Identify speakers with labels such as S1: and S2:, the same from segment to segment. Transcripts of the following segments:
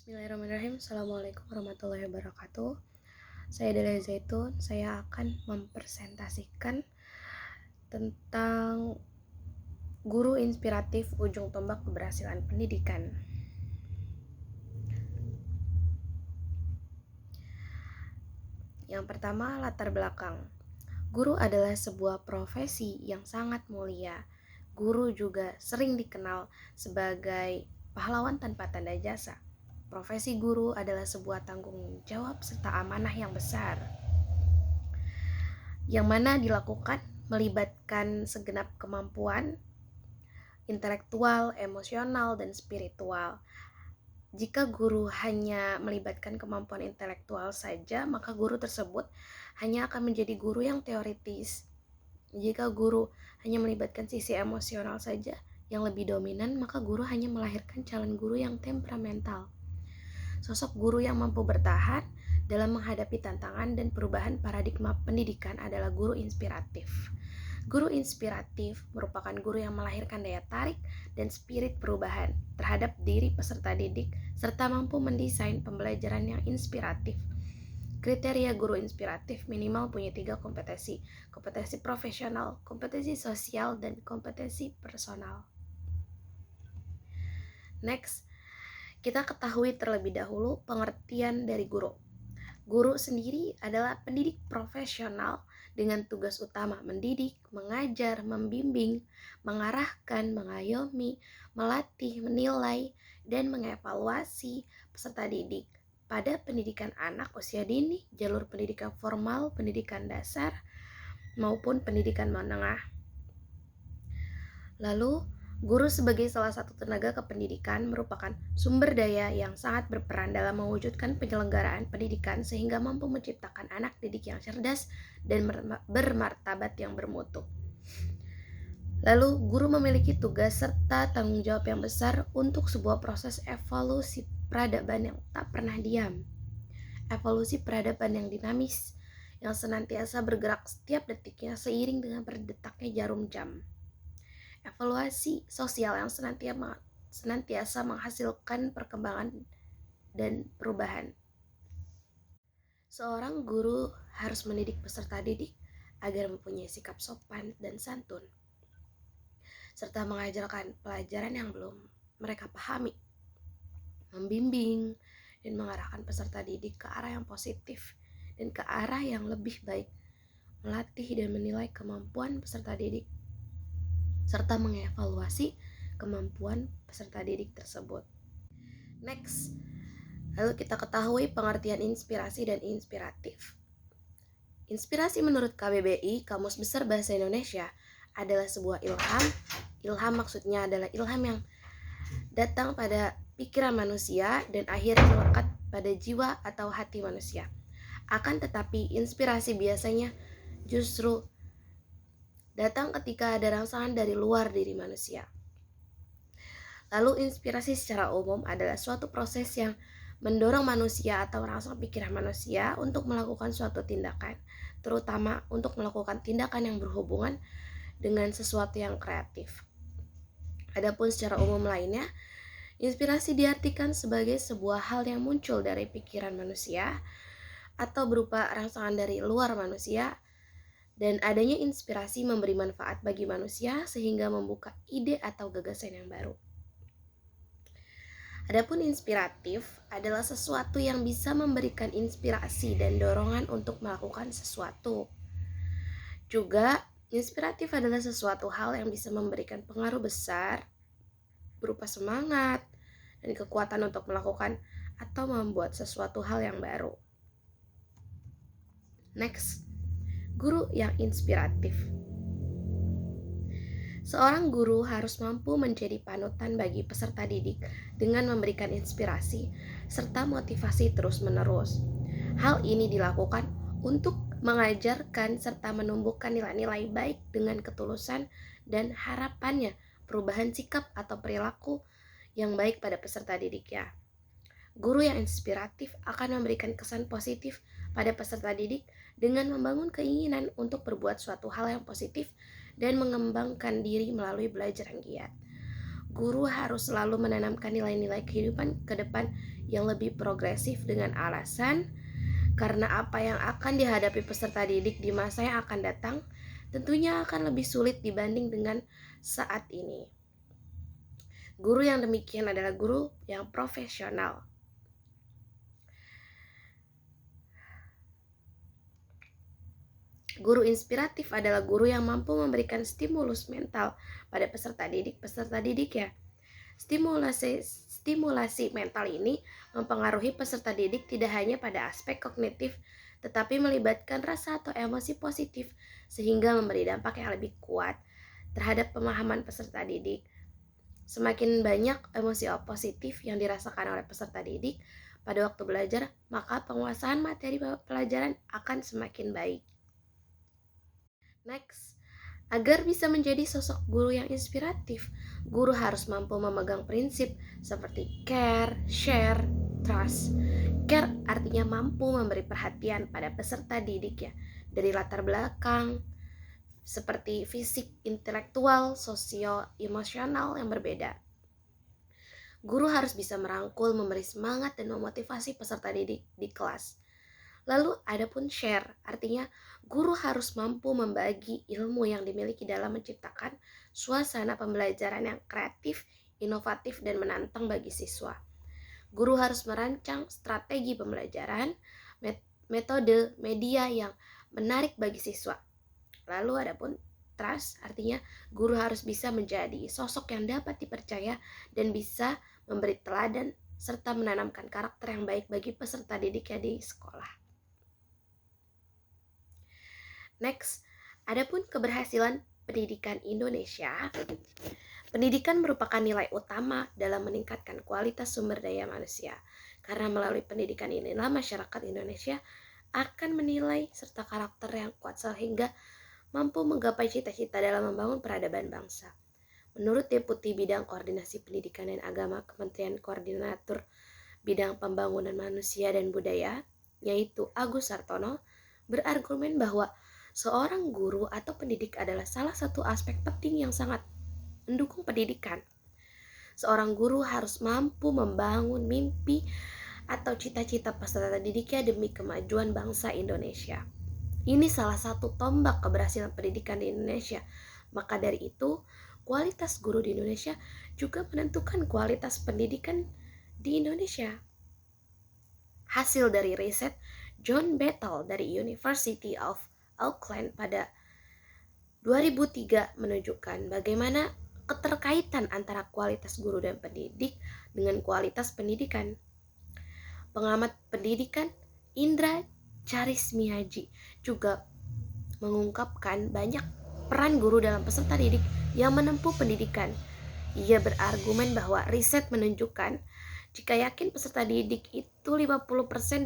S1: Bismillahirrahmanirrahim. Assalamualaikum warahmatullahi wabarakatuh. Saya Delia Zaitun. Saya akan mempresentasikan tentang guru inspiratif ujung tombak keberhasilan pendidikan. Yang pertama, latar belakang. Guru adalah sebuah profesi yang sangat mulia. Guru juga sering dikenal sebagai pahlawan tanpa tanda jasa. Profesi guru adalah sebuah tanggung jawab serta amanah yang besar, yang mana dilakukan melibatkan segenap kemampuan intelektual, emosional, dan spiritual. Jika guru hanya melibatkan kemampuan intelektual saja, maka guru tersebut hanya akan menjadi guru yang teoritis. Jika guru hanya melibatkan sisi emosional saja yang lebih dominan, maka guru hanya melahirkan calon guru yang temperamental. Sosok guru yang mampu bertahan dalam menghadapi tantangan dan perubahan paradigma pendidikan adalah guru inspiratif. Guru inspiratif merupakan guru yang melahirkan daya tarik dan spirit perubahan terhadap diri peserta didik serta mampu mendesain pembelajaran yang inspiratif. Kriteria guru inspiratif minimal punya 3 kompetensi: kompetensi profesional, kompetensi sosial, dan kompetensi personal. Next, kita ketahui terlebih dahulu pengertian dari guru. Guru sendiri adalah pendidik profesional dengan tugas utama mendidik, mengajar, membimbing, mengarahkan, mengayomi, melatih, menilai, dan mengevaluasi peserta didik pada pendidikan anak usia dini, jalur pendidikan formal, pendidikan dasar, maupun pendidikan menengah. Lalu, guru sebagai salah satu tenaga kependidikan merupakan sumber daya yang sangat berperan dalam mewujudkan penyelenggaraan pendidikan sehingga mampu menciptakan anak didik yang cerdas dan bermartabat yang bermutu. Lalu, guru memiliki tugas serta tanggung jawab yang besar untuk sebuah proses evolusi peradaban yang tak pernah diam. Evolusi peradaban yang dinamis, yang senantiasa bergerak setiap detiknya seiring dengan berdetaknya jarum jam. Evaluasi sosial yang senantiasa menghasilkan perkembangan dan perubahan. Seorang guru harus mendidik peserta didik agar mempunyai sikap sopan dan santun, serta mengajarkan pelajaran yang belum mereka pahami, membimbing dan mengarahkan peserta didik ke arah yang positif dan ke arah yang lebih baik, melatih dan menilai kemampuan peserta didik serta mengevaluasi kemampuan peserta didik tersebut. Next, lalu kita ketahui pengertian inspirasi dan inspiratif. Inspirasi menurut KBBI, Kamus Besar Bahasa Indonesia, adalah sebuah ilham. Ilham maksudnya adalah ilham yang datang pada pikiran manusia dan akhirnya melekat pada jiwa atau hati manusia. Akan tetapi, inspirasi biasanya justru datang ketika ada rangsangan dari luar diri manusia. Lalu, inspirasi secara umum adalah suatu proses yang mendorong manusia atau merangsang pikiran manusia untuk melakukan suatu tindakan, terutama untuk melakukan tindakan yang berhubungan dengan sesuatu yang kreatif. Adapun secara umum lainnya, inspirasi diartikan sebagai sebuah hal yang muncul dari pikiran manusia atau berupa rangsangan dari luar manusia, dan adanya inspirasi memberi manfaat bagi manusia sehingga membuka ide atau gagasan yang baru. Adapun inspiratif adalah sesuatu yang bisa memberikan inspirasi dan dorongan untuk melakukan sesuatu. Juga, inspiratif adalah sesuatu hal yang bisa memberikan pengaruh besar berupa semangat dan kekuatan untuk melakukan atau membuat sesuatu hal yang baru. Next, guru yang inspiratif. Seorang guru harus mampu menjadi panutan bagi peserta didik dengan memberikan inspirasi serta motivasi terus-menerus. Hal ini dilakukan untuk mengajarkan serta menumbuhkan nilai-nilai baik dengan ketulusan dan harapannya perubahan sikap atau perilaku yang baik pada peserta didiknya. Guru yang inspiratif akan memberikan kesan positif pada peserta didik dengan membangun keinginan untuk berbuat suatu hal yang positif dan mengembangkan diri melalui belajar yang giat. Guru harus selalu menanamkan nilai-nilai kehidupan ke depan yang lebih progresif dengan alasan karena apa yang akan dihadapi peserta didik di masa yang akan datang tentunya akan lebih sulit dibanding dengan saat ini. Guru yang demikian adalah guru yang profesional. Guru inspiratif adalah guru yang mampu memberikan stimulus mental pada peserta didik ya. Stimulasi mental ini mempengaruhi peserta didik tidak hanya pada aspek kognitif, tetapi melibatkan rasa atau emosi positif sehingga memberi dampak yang lebih kuat terhadap pemahaman peserta didik. Semakin banyak emosi positif yang dirasakan oleh peserta didik pada waktu belajar, maka penguasaan materi pelajaran akan semakin baik. Next, agar bisa menjadi sosok guru yang inspiratif, guru harus mampu memegang prinsip seperti care, share, trust. Care artinya mampu memberi perhatian pada peserta didik ya, dari latar belakang seperti fisik, intelektual, sosio, emosional yang berbeda. Guru harus bisa merangkul, memberi semangat, dan memotivasi peserta didik di kelas. Lalu ada pun share, artinya guru harus mampu membagi ilmu yang dimiliki dalam menciptakan suasana pembelajaran yang kreatif, inovatif, dan menantang bagi siswa. Guru harus merancang strategi pembelajaran, metode, media yang menarik bagi siswa. Lalu ada pun trust, artinya guru harus bisa menjadi sosok yang dapat dipercaya dan bisa memberi teladan serta menanamkan karakter yang baik bagi peserta didiknya di sekolah. Next, adapun keberhasilan pendidikan Indonesia. Pendidikan merupakan nilai utama dalam meningkatkan kualitas sumber daya manusia. Karena melalui pendidikan inilah masyarakat Indonesia akan menilai serta karakter yang kuat sehingga mampu menggapai cita-cita dalam membangun peradaban bangsa. Menurut Deputi Bidang Koordinasi Pendidikan dan Agama Kementerian Koordinator Bidang Pembangunan Manusia dan Budaya, yaitu Agus Sartono, berargumen bahwa seorang guru atau pendidik adalah salah satu aspek penting yang sangat mendukung pendidikan. Seorang guru harus mampu membangun mimpi atau cita-cita peserta didiknya demi kemajuan bangsa Indonesia. Ini salah satu tombak keberhasilan pendidikan di Indonesia. Maka dari itu, kualitas guru di Indonesia juga menentukan kualitas pendidikan di Indonesia. Hasil dari riset John Battle dari University of Auckland pada 2003 menunjukkan bagaimana keterkaitan antara kualitas guru dan pendidik dengan kualitas pendidikan. Pengamat pendidikan Indra Charismiaji juga mengungkapkan banyak peran guru dalam peserta didik yang menempuh pendidikan. Ia berargumen bahwa riset menunjukkan jika yakin peserta didik itu 50%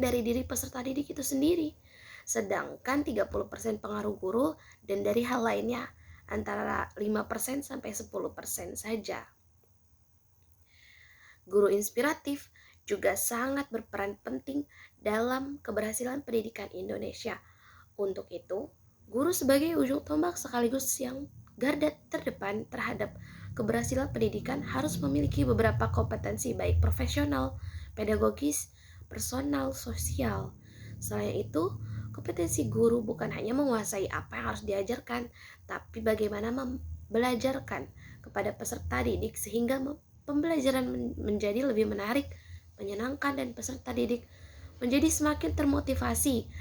S1: dari diri peserta didik itu sendiri, sedangkan 30% pengaruh guru dan dari hal lainnya antara 5% sampai 10% saja. Guru inspiratif juga sangat berperan penting dalam keberhasilan pendidikan Indonesia. Untuk itu, guru sebagai ujung tombak sekaligus yang garda terdepan terhadap keberhasilan pendidikan harus memiliki beberapa kompetensi baik profesional, pedagogis, personal, sosial. Selain itu, kompetensi guru bukan hanya menguasai apa yang harus diajarkan, tapi bagaimana membelajarkan kepada peserta didik sehingga pembelajaran menjadi lebih menarik, menyenangkan, dan peserta didik menjadi semakin termotivasi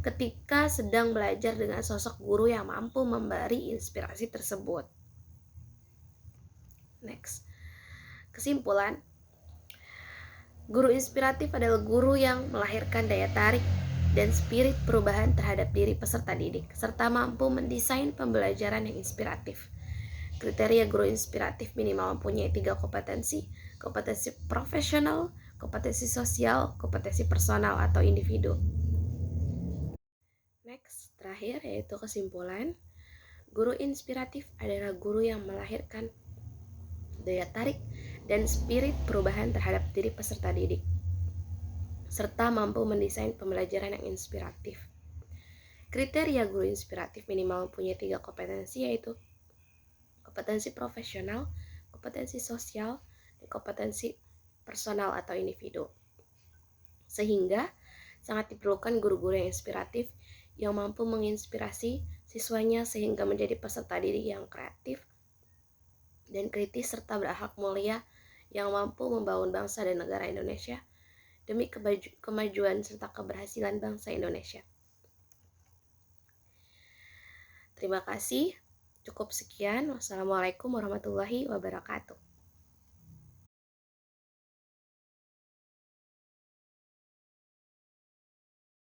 S1: ketika sedang belajar dengan sosok guru yang mampu memberi inspirasi tersebut. Next, kesimpulan, guru inspiratif adalah guru yang melahirkan daya tarik dan spirit perubahan terhadap diri peserta didik, serta mampu mendesain pembelajaran yang inspiratif. Kriteria guru inspiratif minimal mempunyai 3 kompetensi: kompetensi profesional, kompetensi sosial, kompetensi personal atau individu. Next, terakhir yaitu kesimpulan, guru inspiratif adalah guru yang melahirkan daya tarik dan spirit perubahan terhadap diri peserta didik, serta mampu mendesain pembelajaran yang inspiratif. Kriteria guru inspiratif minimal mempunyai 3 kompetensi yaitu kompetensi profesional, kompetensi sosial dan kompetensi personal atau individu. Sehingga sangat diperlukan guru-guru yang inspiratif yang mampu menginspirasi siswanya sehingga menjadi peserta didik yang kreatif dan kritis serta berakhlak mulia yang mampu membangun bangsa dan negara Indonesia demi kemajuan serta keberhasilan bangsa Indonesia. Terima kasih. Cukup sekian. Wassalamualaikum warahmatullahi wabarakatuh.